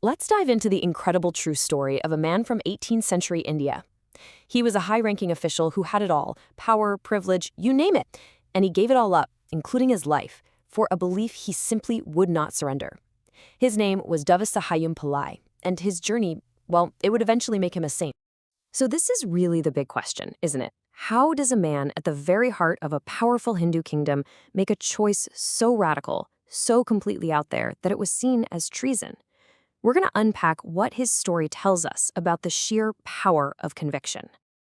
Let's dive into the incredible true story of a man from 18th century India. He was a high-ranking official who had it all, power, privilege, you name it, and he gave it all up, including his life, for a belief he simply would not surrender. His name was Devasahayam Pillai, and his journey, well, it would eventually make him a saint. So this is really the big question, isn't it? How does a man at the very heart of a powerful Hindu kingdom make a choice so radical, so completely out there that it was seen as treason? We're going to unpack what his story tells us about the sheer power of conviction.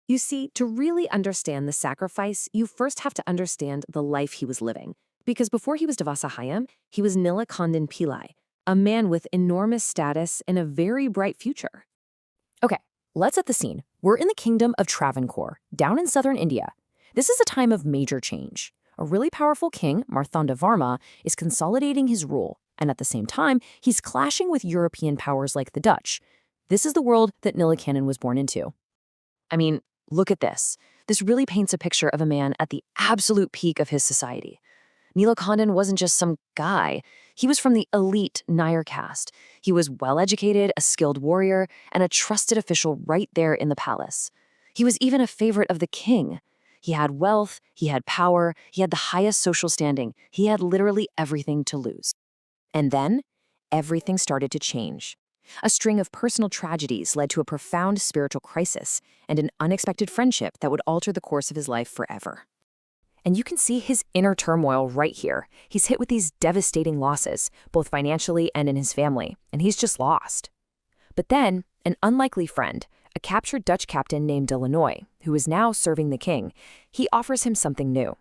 You see, to really understand the sacrifice, you first have to understand the life he was living. Because before he was Devasahayam, he was Nilakanthan Pillai, a man with enormous status and a very bright future. Okay, let's set the scene. We're in the kingdom of Travancore, down in southern India. This is a time of major change. A really powerful king, Marthandavarma, is consolidating his rule, and at the same time, he's clashing with European powers like the Dutch. This is the world that Nilakanthan was born into. I mean, look at this. This really paints a picture of a man at the absolute peak of his society. Nilakanthan wasn't just some guy. He was from the elite Nair caste. He was well-educated, a skilled warrior, and a trusted official right there in the palace. He was even a favorite of the king. He had wealth, he had power, he had the highest social standing. He had literally everything to lose. And then, everything started to change. A string of personal tragedies led to a profound spiritual crisis and an unexpected friendship that would alter the course of his life forever. And you can see his inner turmoil right here. He's hit with these devastating losses, both financially and in his family, and he's just lost. But then, an unlikely friend, a captured Dutch captain named Delanoy, who is now serving the king, he offers him something new.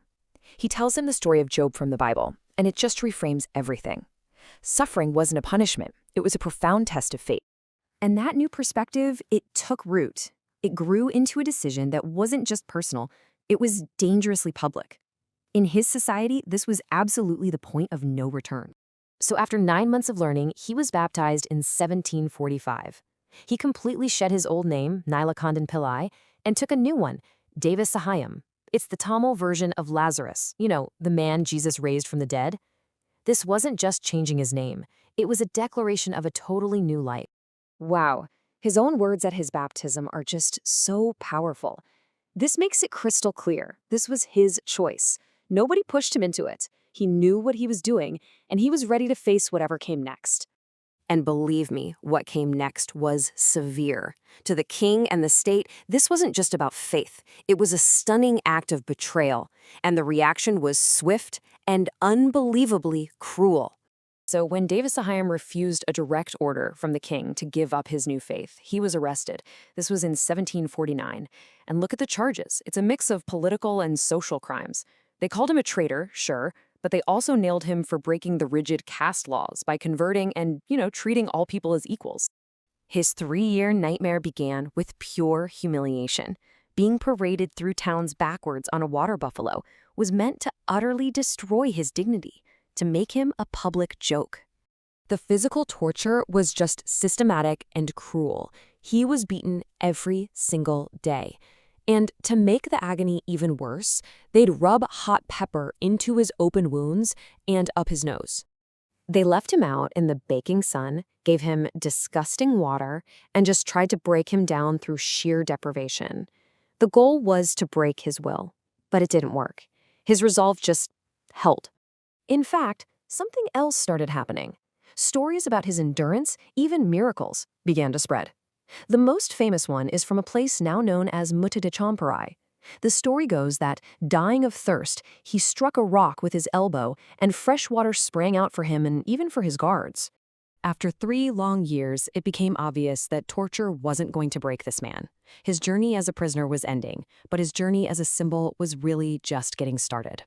He tells him the story of Job from the Bible, and it just reframes everything. Suffering wasn't a punishment, it was a profound test of fate. And that new perspective, it took root. It grew into a decision that wasn't just personal, it was dangerously public. In his society, this was absolutely the point of no return. So after 9 months of learning, he was baptized in 1745. He completely shed his old name, Nilakanthan Pillai, and took a new one, Devasahayam. It's the Tamil version of Lazarus, the man Jesus raised from the dead. This wasn't just changing his name. It was a declaration of a totally new life. Wow, his own words at his baptism are just so powerful. This makes it crystal clear. This was his choice. Nobody pushed him into it. He knew what he was doing, and he was ready to face whatever came next. And believe me, what came next was severe. To the king and the state, this wasn't just about faith. It was a stunning act of betrayal, and the reaction was swift and unbelievably cruel. So when Devasahayam refused a direct order from the king to give up his new faith, he was arrested. This was in 1749. And look at the charges. It's a mix of political and social crimes. They called him a traitor, sure, but they also nailed him for breaking the rigid caste laws by converting and, treating all people as equals. His 3-year nightmare began with pure humiliation. Being paraded through towns backwards on a water buffalo was meant to utterly destroy his dignity, to make him a public joke. The physical torture was just systematic and cruel. He was beaten every single day. And to make the agony even worse, they'd rub hot pepper into his open wounds and up his nose. They left him out in the baking sun, gave him disgusting water, and just tried to break him down through sheer deprivation. The goal was to break his will, but it didn't work. His resolve just held. In fact, something else started happening. Stories about his endurance, even miracles, began to spread. The most famous one is from a place now known as Martyrdom. The story goes that, dying of thirst, he struck a rock with his elbow and fresh water sprang out for him and even for his guards. After 3 long years, it became obvious that torture wasn't going to break this man. His journey as a prisoner was ending, but his journey as a symbol was really just getting started.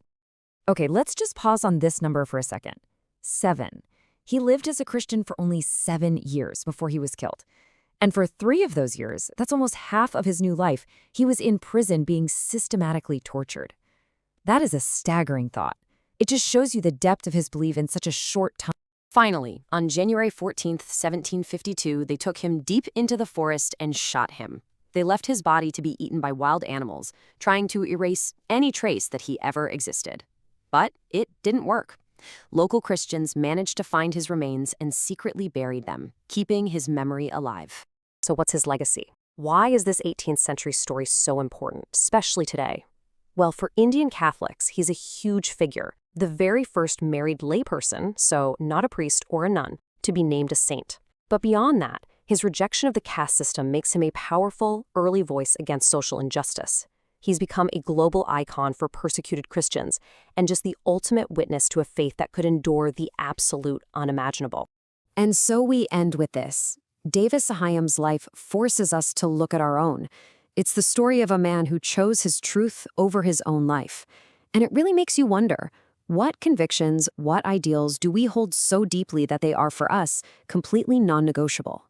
Okay, let's just pause on this number for a second. 7. He lived as a Christian for only 7 years before he was killed. And for 3 of those years, that's almost half of his new life, he was in prison being systematically tortured. That is a staggering thought. It just shows you the depth of his belief in such a short time. Finally, on January 14th, 1752, they took him deep into the forest and shot him. They left his body to be eaten by wild animals, trying to erase any trace that he ever existed. But it didn't work. Local Christians managed to find his remains and secretly buried them, keeping his memory alive. So what's his legacy? Why is this 18th century story so important, especially today? Well, for Indian Catholics, he's a huge figure, the very first married layperson, so not a priest or a nun, to be named a saint. But beyond that, his rejection of the caste system makes him a powerful, early voice against social injustice. He's become a global icon for persecuted Christians, and just the ultimate witness to a faith that could endure the absolute unimaginable. And so we end with this. Devasahayam's life forces us to look at our own. It's the story of a man who chose his truth over his own life. And it really makes you wonder, what convictions, what ideals do we hold so deeply that they are for us completely non-negotiable?